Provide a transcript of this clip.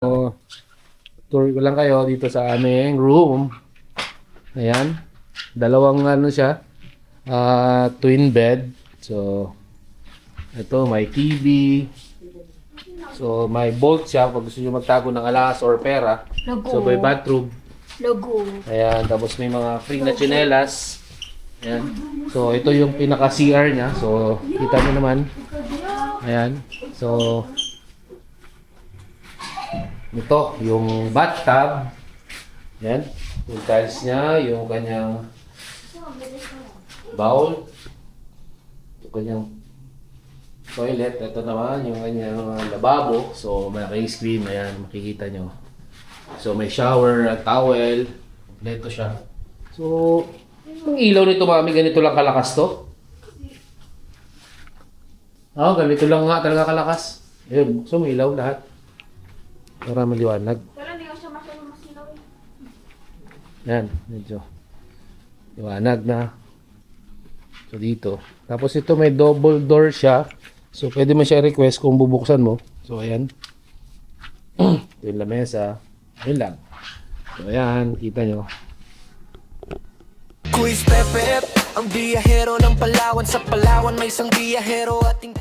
So, tour ko lang kayo dito sa aming room. Ayan. Dalawang ano siya. Twin bed. So, ito may TV. So, may bolt siya pag gusto nyo magtago ng alas or pera. So, may bathroom. Ayan. Tapos may mga free na tsinelas. Ayan. So, ito yung pinaka-CR niya. So, kita nyo naman. Ayan. So, ito, yung bathtub. Yan. Yung tiles niya, yung kanyang bowl. Yung kanyang toilet. Ito naman, yung kanyang lababo. So, may screen. Ayan, makikita nyo. So, may shower, towel. Kompleto siya. So, ang ilaw nito, mami, ganito lang kalakas to? Ganito lang nga talaga kalakas. Ayun, so may ilaw lahat. Para maliwanag. Pero hindi ko siya masyadong masilaw eh. Yan, medyo liwanag na. So dito. Tapos ito may double door siya. So pwede mo siya request kung bubuksan mo. So ayan. Ito yung lamesa. Ayun lang. So ayan, kita nyo. Quiz Pepe, ang biyahero ng Palawan. Sa Palawan may isang biyahero ating